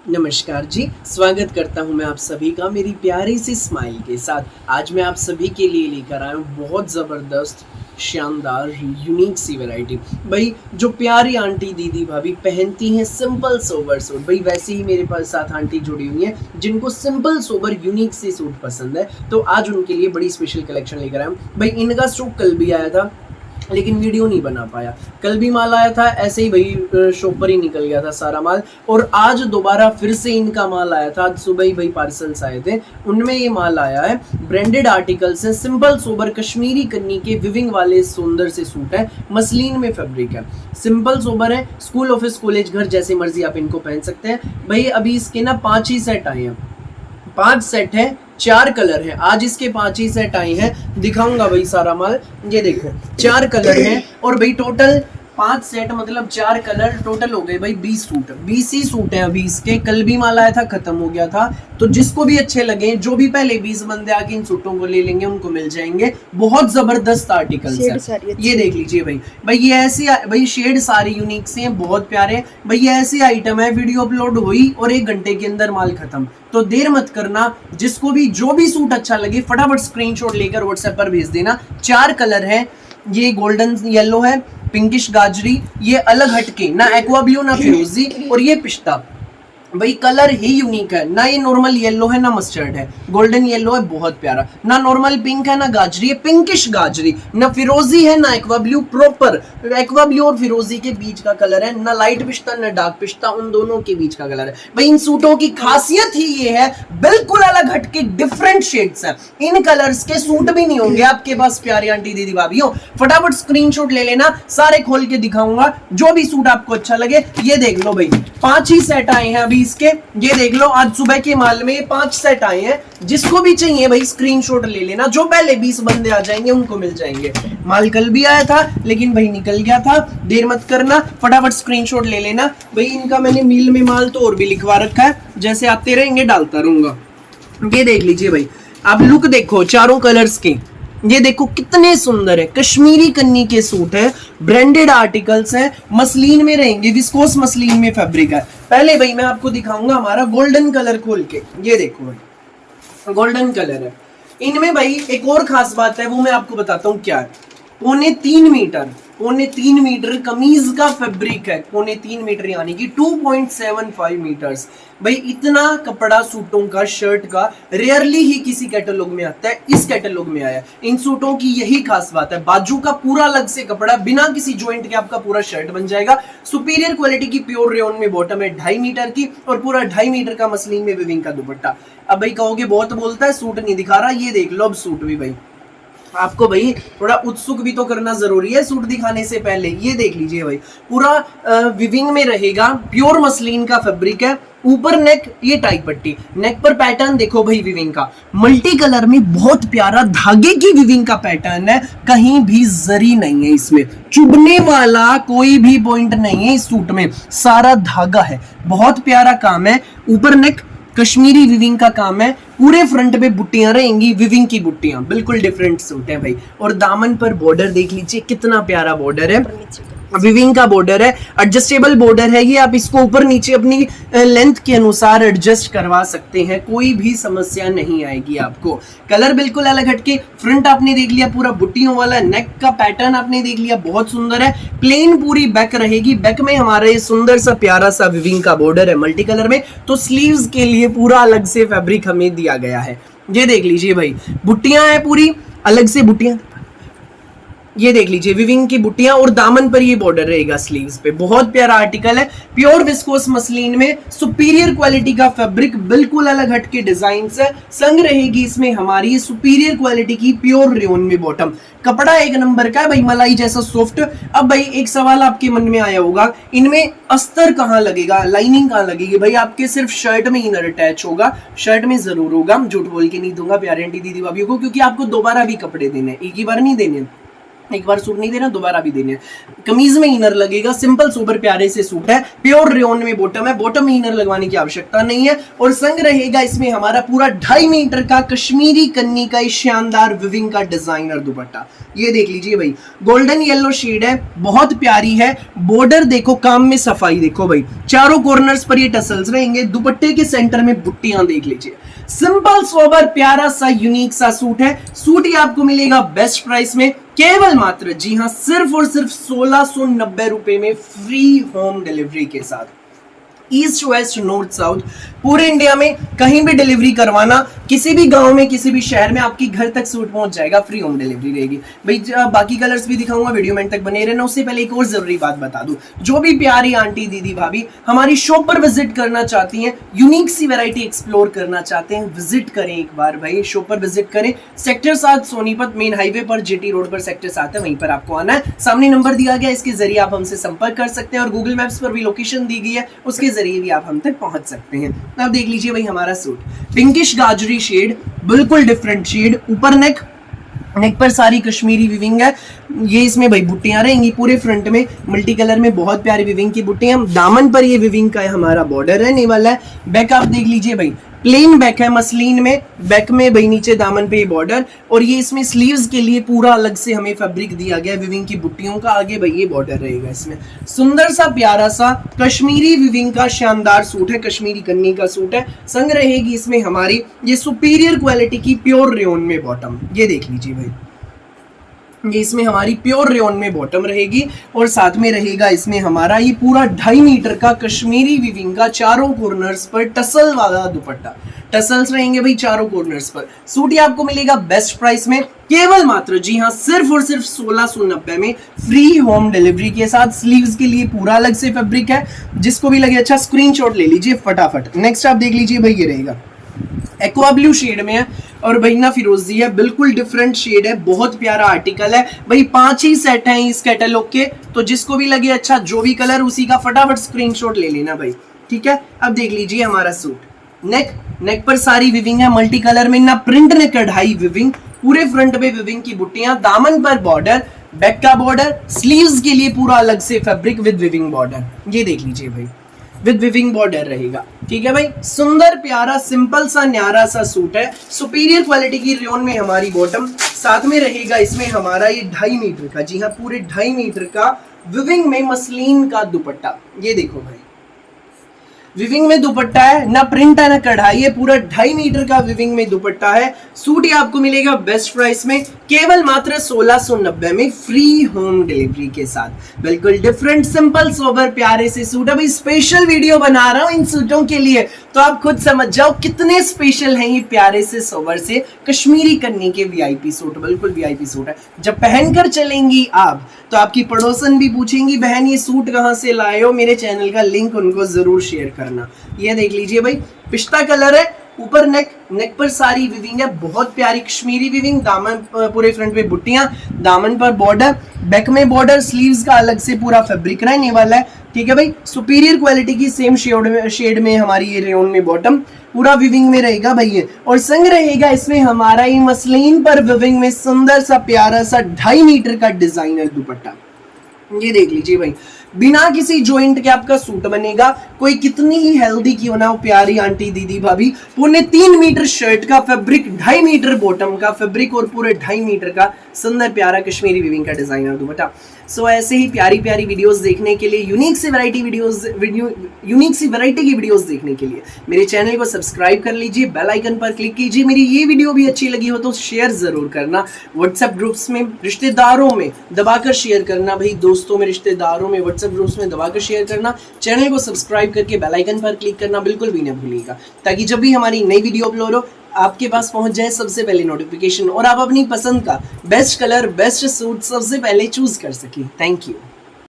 नमस्कार जी, स्वागत करता हूँ मैं आप सभी का मेरी प्यारी सी स्माइल के साथ। आज मैं आप सभी के लिए लेकर आया हूँ बहुत ज़बरदस्त, शानदार, यूनिक सी वैरायटी। भाई जो प्यारी आंटी, दीदी, भाभी पहनती हैं सिंपल सोबर सूट, भाई वैसे ही मेरे पास साथ आंटी जुड़ी हुई हैं जिनको सिंपल सोबर यूनिक सी सूट पसंद है। तो आज उनके लिए बड़ी स्पेशल कलेक्शन लेकर आया हूँ। भाई इनका स्टॉक कल भी आया था लेकिन वीडियो नहीं बना पाया। कल भी माल आया था, ऐसे ही भाई शॉप पर ही निकल गया था सारा माल। और आज दोबारा फिर से इनका माल आया था। आज सुबह ही भाई पार्सल्स आए थे, उनमें ये माल आया है। ब्रांडेड आर्टिकल्स है, सिंपल सोबर कश्मीरी कन्नी के विविंग वाले सुंदर से सूट है, मसलिन में फैब्रिक है, सिंपल सोबर है। स्कूल, ऑफिस, कॉलेज, घर जैसे मर्जी आप इनको पहन सकते हैं। भाई अभी इसके ना 5 ही सेट आए हैं, 5 सेट है, 4 कलर है। आज इसके 5 ही सेट आए हैं, दिखाऊंगा भाई सारा माल। ये देखो 4 कलर है और भाई टोटल 5 सेट मतलब 4 कलर टोटल हो गए भाई 20 सूट, 20 ही सूट है अभी इसके। कल भी माल आया था, खत्म हो गया था। तो जिसको भी अच्छे लगे, जो भी पहले 20 बंदे आके इन सूटों को ले लेंगे उनको मिल जाएंगे। बहुत जबरदस्त आर्टिकल्स है, ये देख लीजिए भाई। भाई ये ऐसी, भाई शेड सारे यूनिक से हैं, बहुत प्यारे। भाई ये ऐसी आइटम है, वीडियो अपलोड हुई और 1 घंटे के अंदर माल खत्म। तो देर मत करना, जिसको भी जो भी सूट अच्छा लगे फटाफट स्क्रीनशॉट लेकर व्हाट्सएप पर भेज देना। 4 कलर है, ये गोल्डन येलो है, पिंकिश गाजरी, ये अलग हटके, ना एक्वा ब्लू ना फिरोजी, और ये पिस्ता। भाई कलर ही यूनिक है, ना ये नॉर्मल येलो है ना मस्टर्ड है, गोल्डन येलो है बहुत प्यारा, ना नॉर्मल पिंक है ना गाजरी है, पिंकिश गाजरी, ना फिरोजी है ना aqua blue, proper aqua blue और फिरोजी के बीच का कलर है, ना लाइट पिस्ता ना डार्क पिस्ता, उन दोनों के बीच का कलर है। भाई इन सूटों की खासियत ही ये है, बिल्कुल अलग हटके डिफरेंट शेड्स है। इन कलर्स के सूट भी नहीं होंगे आपके पास प्यारी आंटी, दीदी, भाभीओ। फटाफट स्क्रीनशॉट ले लेना, सारे खोल के दिखाऊंगा, जो भी सूट आपको अच्छा लगे। ये देख लो भाई 5 ही सेट आए हैं अभी इसके, ये देख लो। आज सुबह के माल में 5 सेट आए हैं, जिसको भी चाहिए भाई स्क्रीनशॉट ले लेना। जो पहले 20 बंदे आ जाएंगे उनको मिल जाएंगे। माल कल भी आया था लेकिन भाई निकल गया था, देर मत करना, फटाफट स्क्रीनशॉट ले लेना। भाई इनका मैंने मील में माल तो और भी लिखवा रखा है, जैसे आते रहेंगे डालता रहूंगा। ये देख लीजिए भाई, आप लुक देखो चारों कलर्स के, ये देखो कितने सुंदर है, कश्मीरी कन्नी के सूट है, ब्रांडेड आर्टिकल्स है, मसलिन में रहेंगे, विस्कोस मसलिन में फैब्रिक है। पहले भाई मैं आपको दिखाऊंगा हमारा गोल्डन कलर खोल के, ये देखो भाई गोल्डन कलर है। इनमें भाई एक और खास बात है, वो मैं आपको बताता हूँ क्या है। 3.25 मीटर कमीज का फैब्रिक है, 3.25 मीटर यानी कि 2.75 मीटर्स। भाई इतना कपड़ा सूटों का, शर्ट का रेयरली ही किसी कैटलॉग में आता है, इस कैटलॉग में आया। इन सूटों की यही खास बात है, बाजू का पूरा अलग से कपड़ा, बिना किसी जॉइंट के आपका पूरा शर्ट बन जाएगा। सुपीरियर क्वालिटी की प्योर रेयन में बॉटम है 2.5 मीटर की, और पूरा 2.5 मीटर का मसलिन में विविंग का दुपट्टा। अब भाई कहोगे बहुत बोलता है, सूट नहीं दिखा रहा, ये देख लो अब सूट भी। भाई आपको भाई थोड़ा उत्सुक भी तो करना जरूरी है सूट दिखाने से पहले। ये देख लीजिए भाई, पूरा विविंग में रहेगा, प्योर मसलिन का फैब्रिक है। ऊपर नेक, ये टाइप पट्टी, नेक पर पैटर्न देखो भाई विविंग का, मल्टी कलर में बहुत प्यारा धागे की विविंग का पैटर्न है। कहीं भी जरी नहीं है इसमें, चुभने वाला कोई भी पॉइंट नहीं है इस सूट में, सारा धागा है, बहुत प्यारा काम है। ऊपर नेक कश्मीरी विविंग का काम है, पूरे फ्रंट पे बुट्टियां रहेंगी, विविंग की बुट्टियां, बिल्कुल डिफरेंट सूट है भाई। और दामन पर बॉर्डर देख लीजिए, कितना प्यारा बॉर्डर है, विविंग का बॉर्डर है, एडजस्टेबल बॉर्डर है। ये आप इसको ऊपर नीचे अपनी लेंथ के अनुसार एडजस्ट करवा सकते हैं, कोई भी समस्या नहीं आएगी आपको। कलर बिल्कुल अलग हटके, फ्रंट आपने देख लिया पूरा बुट्टियों वाला, नेक का पैटर्न आपने देख लिया, बहुत सुंदर है। प्लेन पूरी बैक रहेगी, बैक में हमारा ये सुंदर सा प्यारा सा विविंग का बॉर्डर है मल्टी कलर में। तो स्लीव्स के लिए पूरा अलग से फैब्रिक हमें दिया गया है। ये देख लीजिए भाई, बुट्टियां हैं पूरी अलग से बुट्टियां, ये देख लीजिए विविंग की बुट्टियां, और दामन पर ये बॉर्डर रहेगा स्लीव्स पे। बहुत प्यारा आर्टिकल है, प्योर विस्कोस मसलिन में, सुपीरियर क्वालिटी का फैब्रिक, बिल्कुल अलग हटके डिजाइन है। संग रहेगी इसमें हमारी सुपीरियर क्वालिटी की प्योर रेयन में बॉटम। कपड़ा एक नंबर का है भाई, मलाई जैसा सॉफ्ट। अब भाई एक सवाल आपके मन में आया होगा, इनमें अस्तर कहाँ लगेगा, लाइनिंग कहाँ लगेगी? भाई आपके सिर्फ शर्ट में इनर अटैच होगा, शर्ट में जरूर होगा, झूठ बोल के नहीं दूंगा प्यारे आंटी, दीदी, भाभी को, क्योंकि आपको दोबारा भी कपड़े देने, एक ही बार नहीं देने। एक बार सूट नहीं देना, दोबारा भी देने हैं। कमीज में इनर लगेगा, सिंपल सोबर प्यारे से सूट है, प्योर रेयन में बॉटम है, बॉटम में इनर लगवाने की आवश्यकता नहीं है। और संग रहेगा इसमें हमारा पूरा 2.5 मीटर का कश्मीरी कन्नी का शानदार विविंग का डिजाइनर दुपट्टा। ये देख लीजिए भाई, गोल्डन येलो शेड है, बहुत प्यारी है। बॉर्डर देखो, काम में सफाई देखो भाई, चारों कॉर्नर्स पर ये टसल्स रहेंगे। दुपट्टे के सेंटर में बुट्टियां देख लीजिए। सिंपल सोबर प्यारा सा यूनिक सा सूट है। सूट ये आपको मिलेगा बेस्ट प्राइस में, केवल मात्र, जी हाँ, सिर्फ और सिर्फ 1690 रुपए में, फ्री होम डिलीवरी के साथ। ईस्ट वेस्ट नॉर्थ साउथ पूरे इंडिया में कहीं भी डिलीवरी करवाना, किसी भी गांव में किसी भी शहर में आपकी घर तक सूट पहुंच जाएगा, फ्री होम डिलीवरी रहेगी भाई। बाकी कलर्स भी दिखाऊंगा, वीडियो में तक बने रहना। उससे पहले एक और जरूरी बात बता दूं, जो भी प्यारी आंटी दीदी भाभी हमारी शॉप पर विजिट करना चाहती हैं, यूनिक सी वैरायटी एक्सप्लोर करना चाहते हैं, विजिट करें एक बार भाई, शॉप पर विजिट करें। सेक्टर 7 सोनीपत मेन हाईवे पर, जीटी रोड पर सेक्टर 7 है, वहीं पर आपको आना है। सामने नंबर दिया गया, इसके जरिए आप हमसे संपर्क कर सकते हैं और गूगल मैप्स पर भी लोकेशन दी गई है, उसके जरिए भी आप हम तक पहुंच सकते हैं। अब देख लीजिए भाई हमारा सूट, पिंकिश गाजरी शेड, बिल्कुल डिफरेंट शेड। ऊपर नेक पर सारी कश्मीरी विविंग है। ये इसमें भाई बुट्टियां रहेंगी पूरे फ्रंट में, मल्टी कलर में, बहुत प्यारी विविंग की बुट्टियां। दामन पर ये विविंग का हमारा बॉर्डर रहने वाला है। बैक आप देख लीजिए भाई, प्लेन बैक है मसलिन में, बैक में भाई नीचे दामन पे बॉर्डर, और ये इसमें स्लीव्स के लिए पूरा अलग से हमें फैब्रिक दिया गया है विविंग की बुट्टियों का। आगे भाई ये बॉर्डर रहेगा इसमें। सुंदर सा प्यारा सा कश्मीरी विविंग का शानदार सूट है, कश्मीरी कन्नी का सूट है। संग रहेगी इसमें हमारी ये सुपीरियर क्वालिटी की प्योर रेयन में बॉटम। ये देख लीजिए भाई, ये इसमें हमारी प्योर रेयन में बॉटम रहेगी, और साथ में रहेगा इसमें हमारा ये पूरा 2.5 मीटर का कश्मीरी विविंग का चारों कॉर्नर्स पर टसल वाला दुपट्टा। टसल्स रहेंगे भाई चारों कॉर्नर्स पर। सूट ये आपको मिलेगा बेस्ट प्राइस में, केवल मात्र, जी हाँ, सिर्फ और सिर्फ 1690 में, फ्री होम डिलीवरी के साथ। स्लीव्स के लिए पूरा अलग से फैब्रिक है, जिसको भी लगे अच्छा स्क्रीनशॉट ले लीजिए फटाफट। नेक्स्ट आप देख लीजिए भाई, ये रहेगा एक्वा ब्लू शेड में है और बहिना फिरोजी है, बिल्कुल डिफरेंट शेड है, बहुत प्यारा आर्टिकल है भाई। 5 ही सेट हैं इस कैटलॉग के, तो जिसको भी लगे अच्छा जो भी कलर उसी का फटाफट स्क्रीनशॉट ले लेना भाई, ठीक है। अब देख लीजिए हमारा सूट, नेक पर सारी विविंग है, मल्टी कलर में, ना प्रिंट ने कढ़ाई विविंग, पूरे फ्रंट पे विविंग की बुट्टियां, दामन पर बॉर्डर, बैक का बॉर्डर, स्लीव्स के लिए पूरा अलग से फैब्रिक विद विविंग बॉर्डर। ये देख लीजिए भाई, विद विविंग बॉर्डर रहेगा, ठीक है भाई। सुंदर प्यारा सिंपल सा न्यारा सा सूट है, सुपीरियर क्वालिटी की रेयन में हमारी बॉटम, साथ में रहेगा इसमें हमारा ये 2.5 मीटर का, जी हाँ, पूरे 2.5 मीटर का विविंग में मसलिन का दुपट्टा। ये देखो भाई, विविंग में दुपट्टा है, ना प्रिंट है ना कढ़ाई है, पूरा 2.5 मीटर का विविंग में दुपट्टा है। सूट ये आपको मिलेगा बेस्ट प्राइस में, केवल मात्र 1690 में, फ्री होम डिलीवरी के साथ। बिल्कुल डिफरेंट सिंपल सोबर प्यारे से सूट है भाई। स्पेशल वीडियो बना रहा हूं इन सूटों के लिए, तो आप खुद समझ जाओ कितने स्पेशल हैं ये प्यारे से सोबर से कश्मीरी कन्नी के वीआईपी सूट। बिल्कुल वीआईपी सूट है, जब पहनकर चलेंगी आप तो आपकी पड़ोसन भी पूछेंगी, बहन ये सूट कहाँ से लाए हो, मेरे चैनल का लिंक उनको जरूर शेयर करना। ये देख लीजिए भाई, पिस्ता कलर है, ऊपर नेक पर सारी विविंग है, बहुत प्यारी कश्मीरी विविंग, दामन पूरे फ्रंट पे बुट्टियां, दामन पर बॉर्डर, बैक में बॉर्डर, स्लीव्स का अलग से पूरा फैब्रिक रहने वाला है, ठीक है भाई। सुपीरियर क्वालिटी की सेम शेड में हमारी ये रेयन में बॉटम, पूरा विविंग में रहेगा भैया, और संग रहेगा इसमें हमारा ये मसलिन पर विविंग में सुंदर सा प्यारा सा 2.5 मीटर का डिजाइनर दुपट्टा। ये देख लीजिए भाई, बिना किसी जॉइंट के आपका सूट बनेगा, कोई कितनी ही हेल्दी क्यों ना हो प्यारी आंटी दीदी भाभी, पूरे 3 मीटर शर्ट का फैब्रिक, 2.5 मीटर बॉटम का फैब्रिक, और पूरे 2.5 मीटर का सुंदर प्यारा कश्मीरी विविंग का डिजाइनर दुपट्टा। सो ऐसे ही प्यारी प्यारी वीडियोस देखने के लिए, यूनिक सी वैरायटी की वीडियोस देखने के लिए मेरे चैनल को सब्सक्राइब कर लीजिए, बेल आइकन पर क्लिक कीजिए। मेरी ये वीडियो भी अच्छी लगी हो तो शेयर जरूर करना, व्हाट्सएप ग्रुप्स में, रिश्तेदारों में दबाकर शेयर करना भाई, दोस्तों में, रिश्तेदारों में, व्हाट्सएप ग्रुप्स में दबाकर शेयर करना। चैनल को सब्सक्राइब करके बेल आइकन पर क्लिक करना बिल्कुल भी न भूलिएगा, ताकि जब भी हमारी नई वीडियो अपलोड हो आपके पास पहुंच जाए सबसे पहले नोटिफिकेशन, और आप अपनी पसंद का बेस्ट कलर, बेस्ट सूट सबसे पहले चूज कर सकें। Thank you.